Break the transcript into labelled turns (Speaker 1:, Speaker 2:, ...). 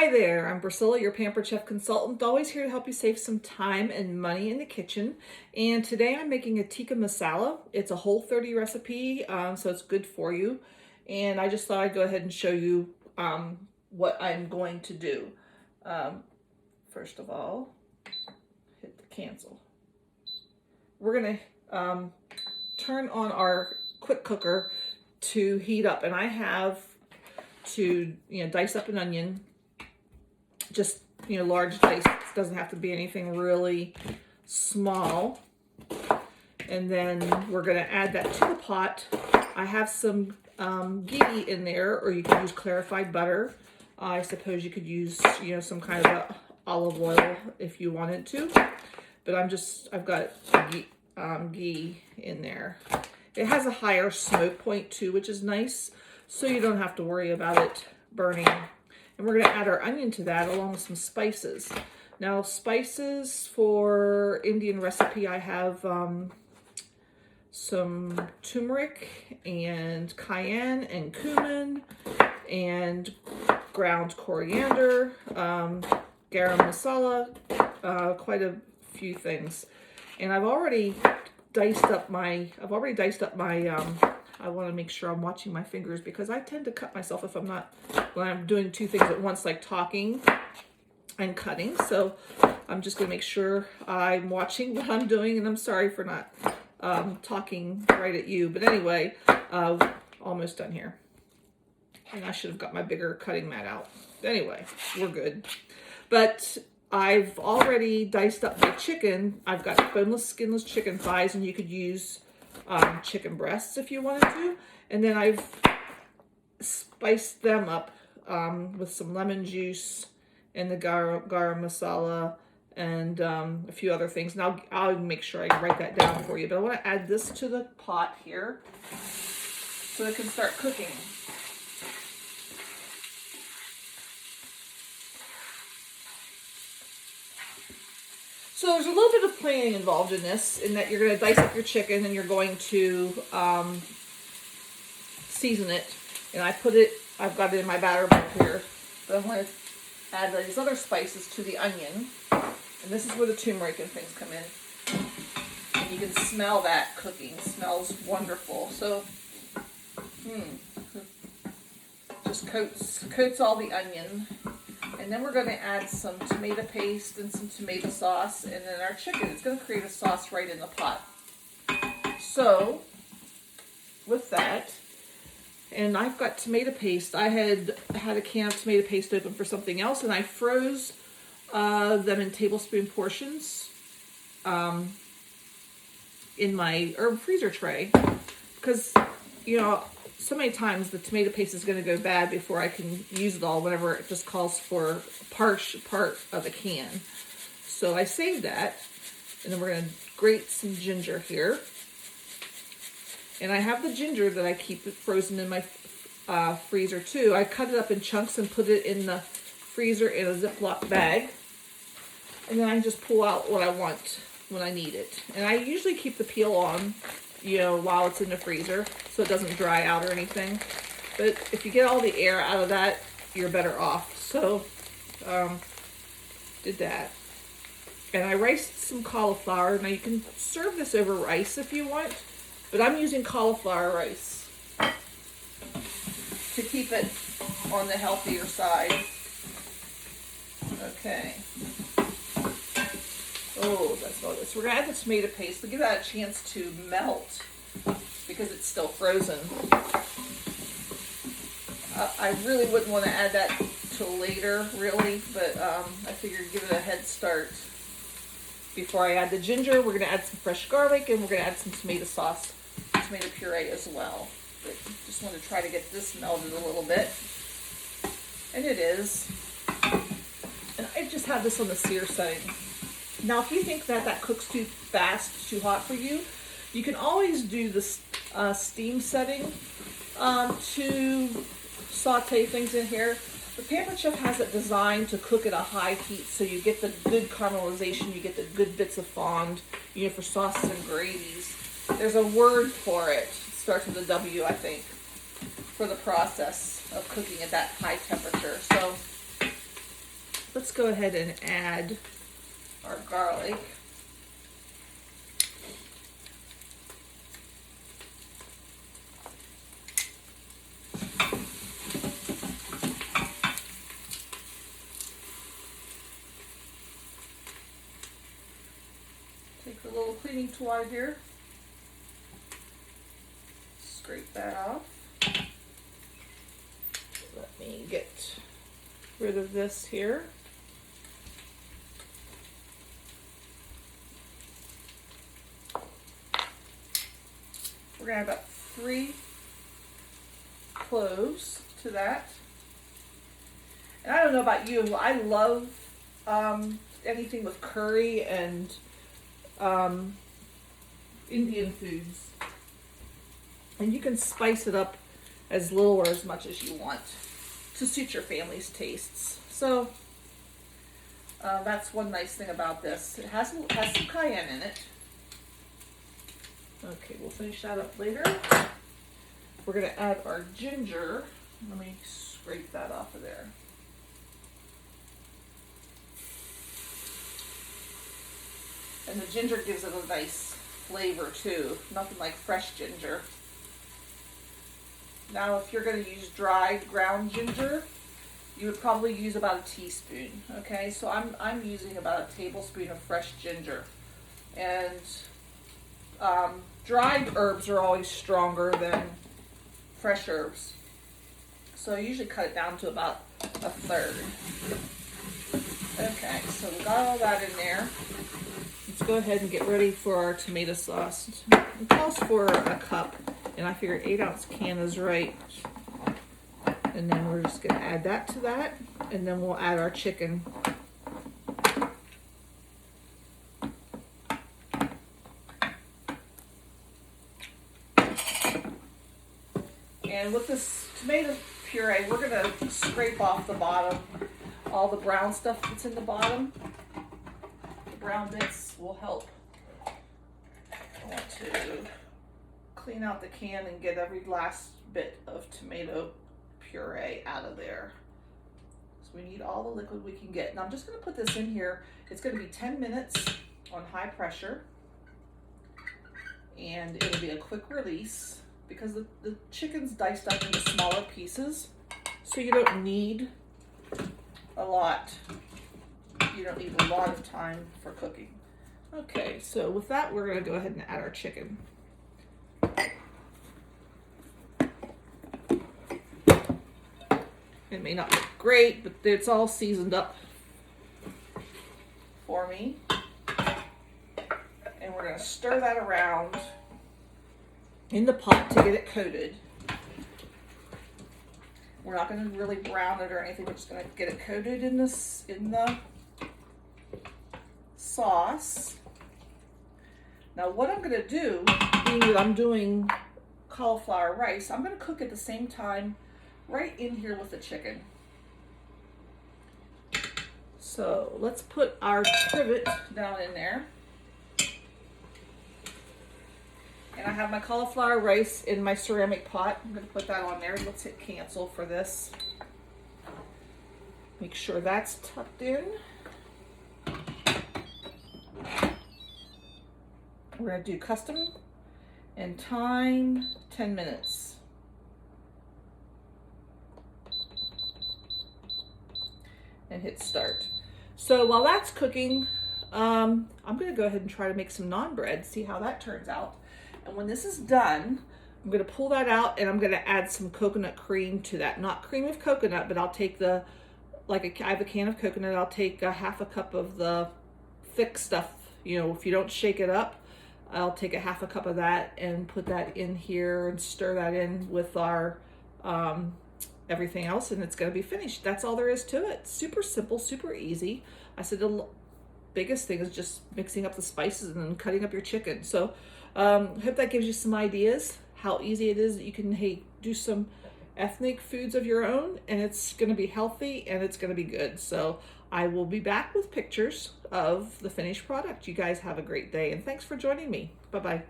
Speaker 1: Hi there, I'm Priscilla, your Pampered Chef consultant, always here to help you save some time and money in the kitchen. And today I'm making a Tikka Misala. It's a Whole30 recipe, so it's good for you. And I just thought I'd go ahead and show you what I'm going to do. First of all, hit the cancel. We're going to turn on our quick cooker to heat up. And I have to dice up an onion. Just, large dice. It doesn't have to be anything really small. And then we're going to add that to the pot. I have some ghee in there, or you could use clarified butter. I suppose you could use, some kind of olive oil if you wanted to. But I've got ghee in there. It has a higher smoke point too, which is nice. So you don't have to worry about it burning. And we're going to add our onion to that along with some spices. Now, spices for Indian recipe, I have some turmeric and cayenne and cumin and ground coriander, garam masala, quite a few things. And I've already diced up my, I want to make sure I'm watching my fingers because I tend to cut myself when I'm doing two things at once, like talking and cutting. So I'm just going to make sure I'm watching what I'm doing, and I'm sorry for not talking right at you. But anyway, almost done here. And I should have got my bigger cutting mat out. Anyway, we're good. But I've already diced up my chicken. I've got boneless, skinless chicken thighs, and you could use chicken breasts if you wanted to. And then I've spiced them up with some lemon juice and the garam masala and a few other things. Now I'll make sure I write that down for you. But I want to add this to the pot here so it can start cooking. So there's a little bit of planning involved in this, in that you're going to dice up your chicken and you're going to season it. And I've got it in my batter bowl here. But I'm going to add these other spices to the onion. And this is where the turmeric and things come in. And you can smell that cooking. It smells wonderful. So, just coats all the onion. And then we're going to add some tomato paste and some tomato sauce, and then our chicken. It's going to create a sauce right in the pot. So, with that, and I've got tomato paste. I had a can of tomato paste open for something else, and I froze them in tablespoon portions in my herb freezer tray because, so many times the tomato paste is going to go bad before I can use it all whenever it just calls for part of a can. So I saved that, and then we're going to grate some ginger here. And I have the ginger that I keep frozen in my freezer too. I cut it up in chunks and put it in the freezer in a Ziploc bag. And then I just pull out what I want when I need it. And I usually keep the peel on, while it's in the freezer, so it doesn't dry out or anything. But if you get all the air out of that, you're better off. So, did that. And I riced some cauliflower. Now you can serve this over rice if you want, but I'm using cauliflower rice to keep it on the healthier side. Okay. Oh, that's all this. We're going to add the tomato paste to give that a chance to melt because it's still frozen. I really wouldn't want to add that till later, really, but I figured give it a head start before I add the ginger. We're going to add some fresh garlic, and we're going to add some tomato sauce, tomato puree as well. But just want to try to get this melted a little bit. And it is. And I just have this on the sear setting. Now, if you think that cooks too fast, too hot for you, you can always do the steam setting to saute things in here. The Pampered Chef has it designed to cook at a high heat, so you get the good caramelization, you get the good bits of fond, for sauces and gravies. There's a word for it. It starts with a W, I think, for the process of cooking at that high temperature. So let's go ahead and add our garlic. Take a little cleaning tool out here. Scrape that off. Let me get rid of this here. We're gonna add about 3 cloves to that. And I don't know about you, I love anything with curry and Indian foods. And you can spice it up as little or as much as you want to suit your family's tastes. So that's one nice thing about this. It has some cayenne in it. Okay, we'll finish that up later. We're gonna add our ginger. Let me scrape that off of there. And the ginger gives it a nice flavor too. Nothing like fresh ginger. Now, if you're going to use dried ground ginger, you would probably use about a teaspoon. Okay, so I'm using about a tablespoon of fresh ginger. And dried herbs are always stronger than fresh herbs. So I usually cut it down to about a third. Okay, so we got all that in there. Let's go ahead and get ready for our tomato sauce. It calls for a cup, and I figured 8-ounce can is right. And then we're just gonna add that to that, and then we'll add our chicken. And with this tomato puree, we're gonna scrape off the bottom, all the brown stuff that's in the bottom. The brown bits will help. I want to clean out the can and get every last bit of tomato puree out of there. So we need all the liquid we can get. Now I'm just gonna put this in here. It's gonna be 10 minutes on high pressure, and it'll be a quick release because the chicken's diced up into smaller pieces, so you don't need a lot. You don't need a lot of time for cooking. Okay, so with that, we're gonna go ahead and add our chicken. It may not look great, but it's all seasoned up for me. And we're gonna stir that around in the pot to get it coated. We're not gonna really brown it or anything. We're just gonna get it coated in the sauce. Now what I'm gonna do, being that I'm doing cauliflower rice, I'm gonna cook at the same time right in here with the chicken. So let's put our trivet down in there. And I have my cauliflower rice in my ceramic pot. I'm gonna put that on there. Let's hit cancel for this. Make sure that's tucked in. We're gonna do custom and time 10 minutes. And hit start. So while that's cooking, I'm gonna go ahead and try to make some naan bread, see how that turns out. And when this is done, I'm gonna pull that out and I'm gonna add some coconut cream to that. Not cream of coconut, but I'll take I have a can of coconut, I'll take a half a cup of the thick stuff. You know, if you don't shake it up, I'll take a half a cup of that and put that in here and stir that in with our everything else, and it's going to be finished. That's all there is to it. Super simple, super easy. I said the biggest thing is just mixing up the spices and then cutting up your chicken. So hope that gives you some ideas how easy it is that you can do some ethnic foods of your own, and it's going to be healthy and it's going to be good. So I will be back with pictures of the finished product. You guys have a great day, and thanks for joining me. Bye-bye.